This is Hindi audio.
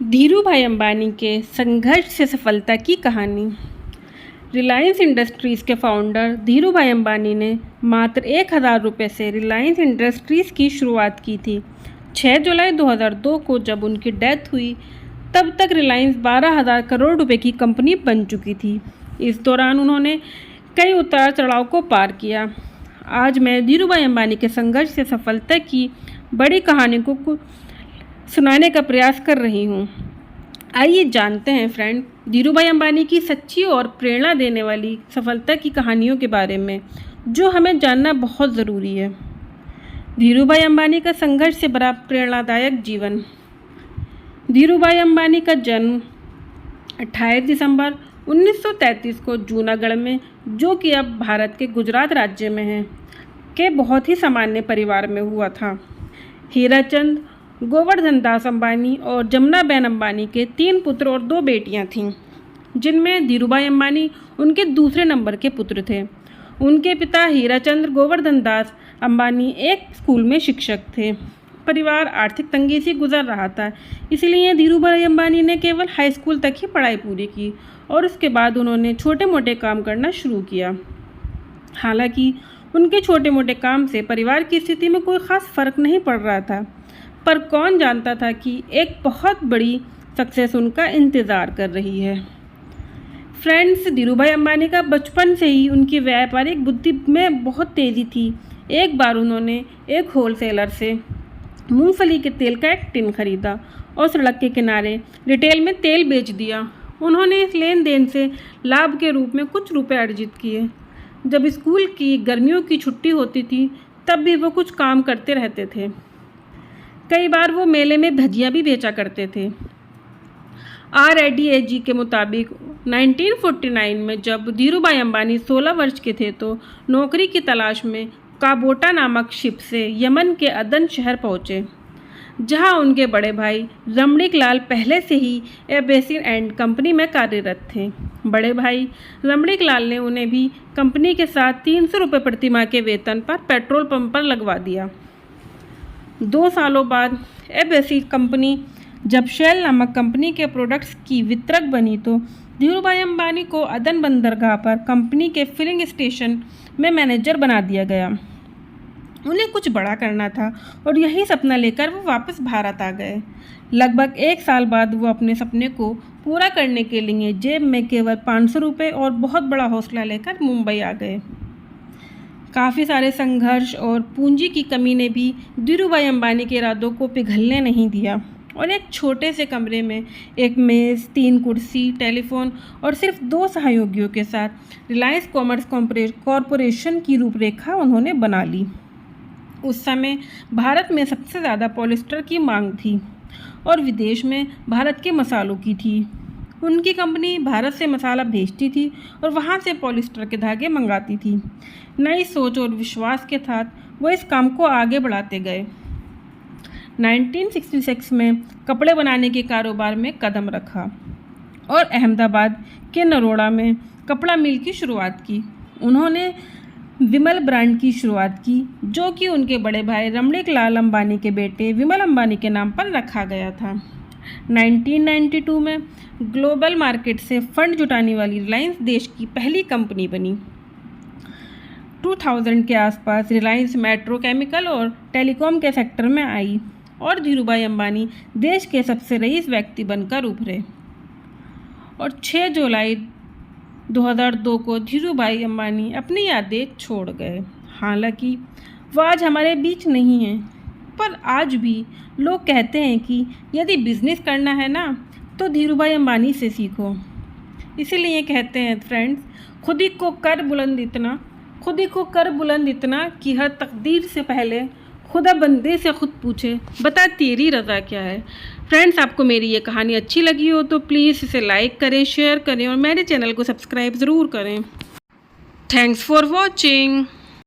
धीरूभाई अंबानी के संघर्ष से सफलता की कहानी। रिलायंस इंडस्ट्रीज़ के फाउंडर धीरूभाई अंबानी ने मात्र 1,000 रुपये से रिलायंस इंडस्ट्रीज़ की शुरुआत की थी। 6 जुलाई 2002 को जब उनकी डेथ हुई तब तक रिलायंस 12,000 करोड़ रुपए की कंपनी बन चुकी थी। इस दौरान उन्होंने कई उतार चढ़ाव को पार किया। आज मैं धीरूभाई अंबानी के संघर्ष से सफलता की बड़ी कहानी को सुनाने का प्रयास कर रही हूँ। आइए जानते हैं फ्रेंड, धीरूभाई अंबानी की सच्ची और प्रेरणा देने वाली सफलता की कहानियों के बारे में, जो हमें जानना बहुत ज़रूरी है। धीरूभाई अंबानी का संघर्ष से भरा प्रेरणादायक जीवन। धीरूभाई अंबानी का जन्म 28 दिसंबर 1933 को जूनागढ़ में, जो कि अब भारत के गुजरात राज्य में है, के बहुत ही सामान्य परिवार में हुआ था। हीराचंद, गोवर्धन दास अंबानी और जमुनाबेन अंबानी के 3 पुत्र और 2 बेटियां थीं, जिनमें धीरूभाई अंबानी उनके दूसरे नंबर के पुत्र थे। उनके पिता हीराचंद्र गोवर्धन दास अंबानी एक स्कूल में शिक्षक थे। परिवार आर्थिक तंगी से गुजर रहा था, इसलिए धीरूभाई अंबानी ने केवल हाई स्कूल तक ही पढ़ाई पूरी की और उसके बाद उन्होंने छोटे मोटे काम करना शुरू किया। हालांकि उनके छोटे मोटे काम से परिवार की स्थिति में कोई ख़ास फर्क नहीं पड़ रहा था, पर कौन जानता था कि एक बहुत बड़ी सक्सेस उनका इंतज़ार कर रही है। फ्रेंड्स, धीरूभाई अंबानी का बचपन से ही उनकी व्यापारिक बुद्धि में बहुत तेज़ी थी। एक बार उन्होंने एक होलसेलर से मूंगफली के तेल का एक टिन खरीदा और सड़क के किनारे रिटेल में तेल बेच दिया। उन्होंने इस लेन देन से लाभ के रूप में कुछ रुपए अर्जित किए। जब स्कूल की गर्मियों की छुट्टी होती थी तब भी वो कुछ काम करते रहते थे। कई बार वो मेले में भजिया भी बेचा करते थे। RADAG के मुताबिक 1949 में जब धीरूभाई अंबानी 16 वर्ष के थे तो नौकरी की तलाश में काबोटा नामक शिप से यमन के अदन शहर पहुँचे, जहां उनके बड़े भाई रमणीक लाल पहले से ही एबेसिन एंड कंपनी में कार्यरत थे। बड़े भाई रमणीक लाल ने उन्हें भी कंपनी के साथ 300 रुपये प्रतिमाह के वेतन पर पेट्रोल पंप पर लगवा दिया। 2 सालों बाद एबेसी कंपनी जब शेल नामक कंपनी के प्रोडक्ट्स की वितरक बनी तो धीरूभाई अंबानी को अदन बंदरगाह पर कंपनी के फिलिंग स्टेशन में मैनेजर बना दिया गया। उन्हें कुछ बड़ा करना था और यही सपना लेकर वो वापस भारत आ गए। लगभग 1 साल बाद वो अपने सपने को पूरा करने के लिए जेब में केवल 500 रुपये और बहुत बड़ा हौसला लेकर मुंबई आ गए। काफ़ी सारे संघर्ष और पूंजी की कमी ने भी धीरूभाई अंबानी के इरादों को पिघलने नहीं दिया और एक छोटे से कमरे में एक मेज़, 3 कुर्सी, टेलीफोन और सिर्फ 2 सहयोगियों के साथ रिलायंस कॉमर्स कॉरपोरेशन की रूपरेखा उन्होंने बना ली। उस समय भारत में सबसे ज़्यादा पॉलिस्टर की मांग थी और विदेश में भारत के मसालों की थी। उनकी कंपनी भारत से मसाला भेजती थी और वहाँ से पॉलिस्टर के धागे मंगाती थी। नई सोच और विश्वास के साथ वो इस काम को आगे बढ़ाते गए। 1966 में कपड़े बनाने के कारोबार में कदम रखा और अहमदाबाद के नरोड़ा में कपड़ा मिल की शुरुआत की। उन्होंने विमल ब्रांड की शुरुआत की, जो कि उनके बड़े भाई रमणीक लाल अंबानी के बेटे विमल अंबानी के नाम पर रखा गया था। 1992 में ग्लोबल मार्केट से फंड जुटाने वाली रिलायंस देश की पहली कंपनी बनी। 2000 के आसपास रिलायंस पेट्रोकेमिकल और टेलीकॉम के सेक्टर में आई और धीरूभाई अंबानी देश के सबसे रईस व्यक्ति बनकर उभरे। और 6 जुलाई 2002 को धीरूभाई अंबानी अपनी यादें छोड़ गए। हालांकि वो आज हमारे बीच नहीं हैं, पर आज भी लोग कहते हैं कि यदि बिजनेस करना है ना तो धीरूभाई अंबानी से सीखो। इसीलिए कहते हैं फ्रेंड्स, खुद ही को कर बुलंद इतना कि हर तकदीर से पहले खुदा बंदे से खुद पूछे, बता तेरी रज़ा क्या है। फ्रेंड्स, आपको मेरी ये कहानी अच्छी लगी हो तो प्लीज़ इसे लाइक करें, शेयर करें और मेरे चैनल को सब्सक्राइब ज़रूर करें। Thanks for watching.